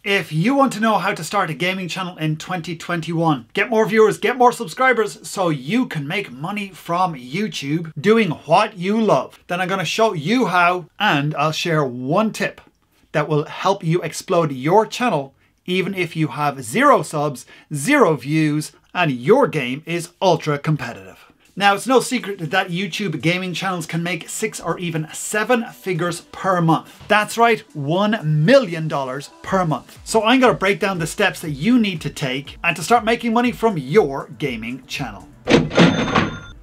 If you want to know how to start a gaming channel in 2021, get more viewers, get more subscribers so you can make money from YouTube doing what you love, then I'm going to show you how, and I'll share one tip that will help you explode your channel even if you have 0 subs, 0 views, and your game is ultra competitive. Now, it's no secret that YouTube gaming channels can make 6 or even 7 figures per month. That's right, $1 million per month. So I'm going to break down the steps that you need to take and to start making money from your gaming channel.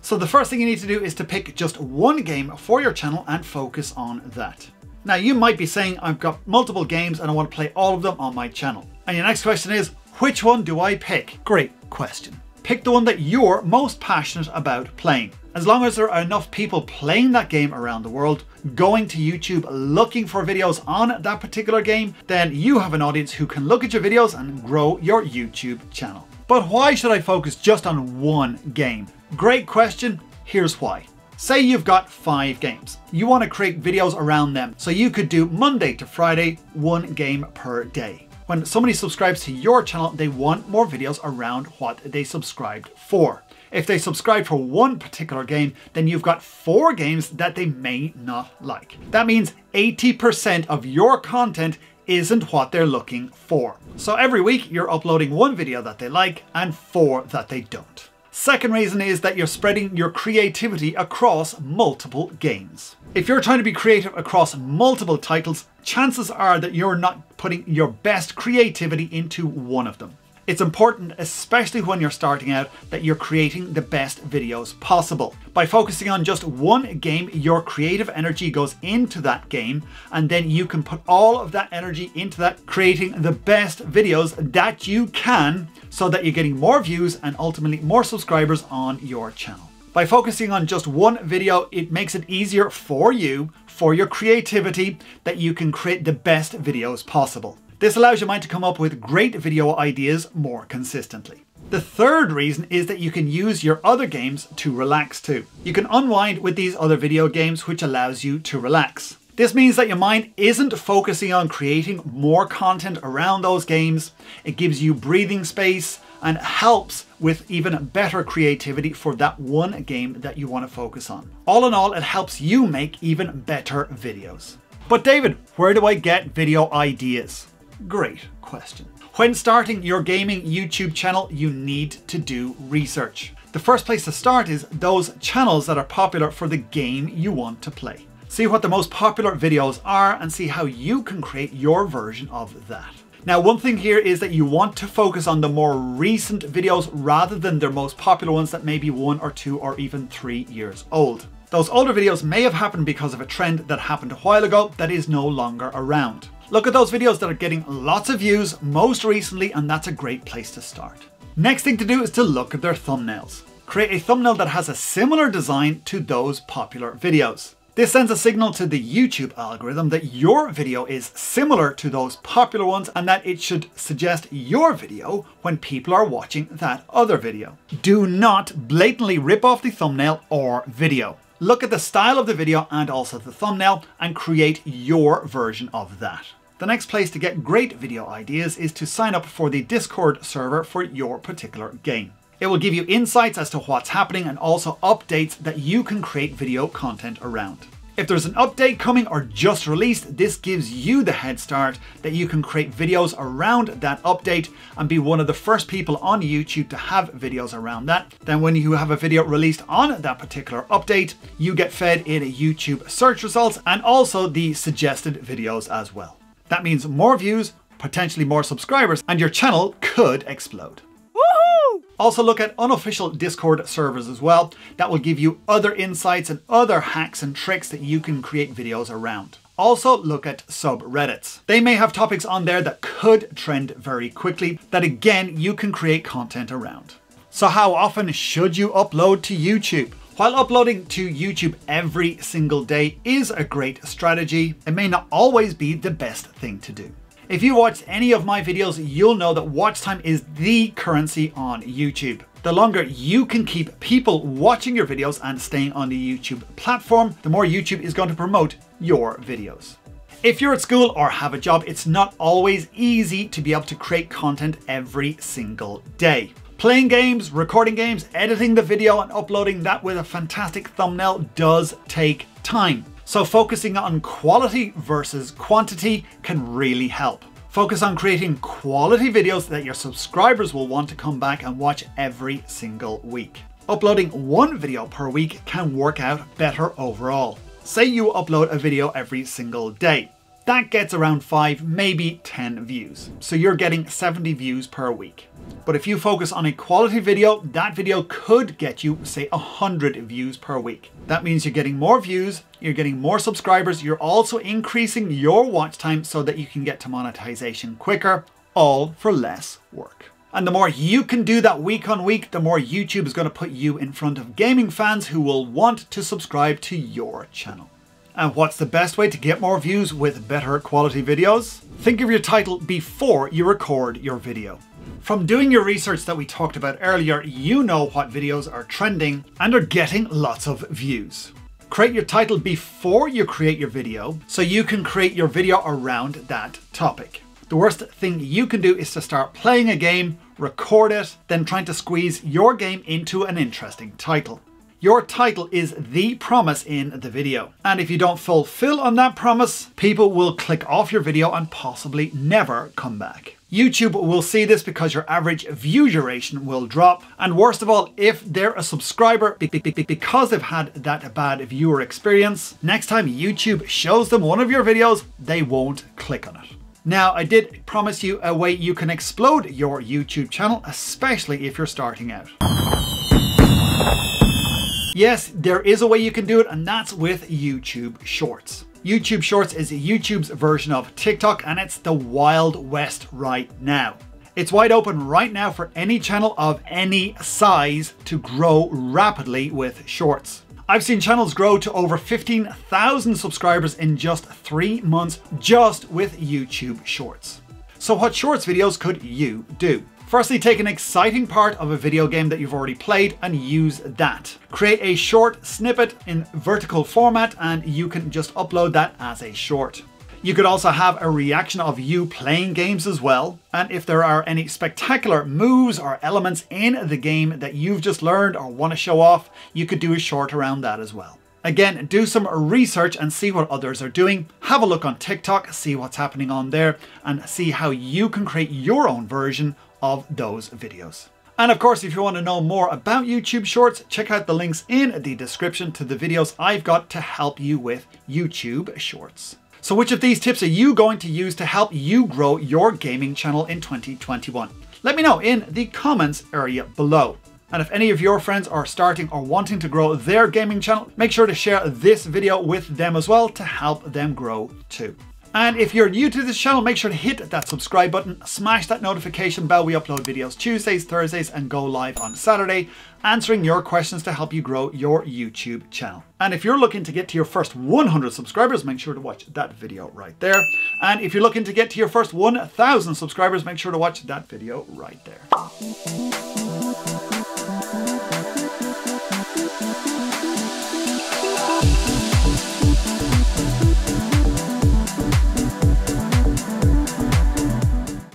So the first thing you need to do is to pick just one game for your channel and focus on that. Now, you might be saying, I've got multiple games and I want to play all of them on my channel. And your next question is, which one do I pick? Great question. Pick the one that you're most passionate about playing. As long as there are enough people playing that game around the world, going to YouTube looking for videos on that particular game, then you have an audience who can look at your videos and grow your YouTube channel. But why should I focus just on one game? Great question. Here's why. Say you've got 5 games. You want to create videos around them. So you could do Monday to Friday, 1 game per day. When somebody subscribes to your channel, they want more videos around what they subscribed for. If they subscribe for one particular game, then you've got 4 games that they may not like. That means 80% of your content isn't what they're looking for. So every week you're uploading 1 video that they like and 4 that they don't. Second reason is that you're spreading your creativity across multiple games. If you're trying to be creative across multiple titles, chances are that you're not putting your best creativity into one of them. It's important, especially when you're starting out, that you're creating the best videos possible. By focusing on just one game, your creative energy goes into that game, and then you can put all of that energy into that, creating the best videos that you can, so that you're getting more views and ultimately more subscribers on your channel. By focusing on just one video, it makes it easier for you, for your creativity, that you can create the best videos possible. This allows your mind to come up with great video ideas more consistently. The third reason is that you can use your other games to relax too. You can unwind with these other video games, which allows you to relax. This means that your mind isn't focusing on creating more content around those games. It gives you breathing space and helps with even better creativity for that one game that you want to focus on. All in all, it helps you make even better videos. But David, where do I get video ideas? Great question. When starting your gaming YouTube channel, you need to do research. The first place to start is those channels that are popular for the game you want to play. See what the most popular videos are and see how you can create your version of that. Now, one thing here is that you want to focus on the more recent videos rather than their most popular ones that may be 1 or 2 or even 3 years old. Those older videos may have happened because of a trend that happened a while ago that is no longer around. Look at those videos that are getting lots of views most recently, and that's a great place to start. Next thing to do is to look at their thumbnails. Create a thumbnail that has a similar design to those popular videos. This sends a signal to the YouTube algorithm that your video is similar to those popular ones and that it should suggest your video when people are watching that other video. Do not blatantly rip off the thumbnail or video. Look at the style of the video and also the thumbnail and create your version of that. The next place to get great video ideas is to sign up for the Discord server for your particular game. It will give you insights as to what's happening and also updates that you can create video content around. If there's an update coming or just released, this gives you the head start that you can create videos around that update and be one of the first people on YouTube to have videos around that. Then when you have a video released on that particular update, you get fed in YouTube search results and also the suggested videos as well. That means more views, potentially more subscribers, and your channel could explode. Also look at unofficial Discord servers as well. That will give you other insights and other hacks and tricks that you can create videos around. Also look at subreddits. They may have topics on there that could trend very quickly that again you can create content around. So how often should you upload to YouTube? While uploading to YouTube every single day is a great strategy, it may not always be the best thing to do. If you watched any of my videos, you'll know that watch time is the currency on YouTube. The longer you can keep people watching your videos and staying on the YouTube platform, the more YouTube is going to promote your videos. If you're at school or have a job, it's not always easy to be able to create content every single day. Playing games, recording games, editing the video and uploading that with a fantastic thumbnail does take time. So focusing on quality versus quantity can really help. Focus on creating quality videos that your subscribers will want to come back and watch every single week. Uploading one video per week can work out better overall. Say you upload a video every single day. That gets around 5, maybe 10 views. So you're getting 70 views per week. But if you focus on a quality video, that video could get you, say, 100 views per week. That means you're getting more views, you're getting more subscribers, you're also increasing your watch time so that you can get to monetization quicker, all for less work. And the more you can do that week on week, the more YouTube is going to put you in front of gaming fans who will want to subscribe to your channel. And what's the best way to get more views with better quality videos? Think of your title before you record your video. From doing your research that we talked about earlier, you know what videos are trending and are getting lots of views. Create your title before you create your video so you can create your video around that topic. The worst thing you can do is to start playing a game, record it, then trying to squeeze your game into an interesting title. Your title is the promise in the video. And if you don't fulfill on that promise, people will click off your video and possibly never come back. YouTube will see this because your average view duration will drop. And worst of all, if they're a subscriber, because they've had that bad viewer experience, next time YouTube shows them one of your videos, they won't click on it. Now, I did promise you a way you can explode your YouTube channel, especially if you're starting out. Yes, there is a way you can do it, and that's with YouTube Shorts. YouTube Shorts is YouTube's version of TikTok, and it's the Wild West right now. It's wide open right now for any channel of any size to grow rapidly with Shorts. I've seen channels grow to over 15,000 subscribers in just 3 months just with YouTube Shorts. So what Shorts videos could you do? Firstly, take an exciting part of a video game that you've already played and use that. Create a short snippet in vertical format and you can just upload that as a short. You could also have a reaction of you playing games as well. And if there are any spectacular moves or elements in the game that you've just learned or want to show off, you could do a short around that as well. Again, do some research and see what others are doing. Have a look on TikTok, see what's happening on there, and see how you can create your own version of those videos. And of course, if you want to know more about YouTube Shorts, check out the links in the description to the videos I've got to help you with YouTube Shorts. So which of these tips are you going to use to help you grow your gaming channel in 2021? Let me know in the comments area below. And if any of your friends are starting or wanting to grow their gaming channel, make sure to share this video with them as well to help them grow too. And if you're new to this channel, make sure to hit that subscribe button, smash that notification bell. We upload videos Tuesdays, Thursdays, and go live on Saturday, answering your questions to help you grow your YouTube channel. And if you're looking to get to your first 100 subscribers, make sure to watch that video right there. And if you're looking to get to your first 1,000 subscribers, make sure to watch that video right there.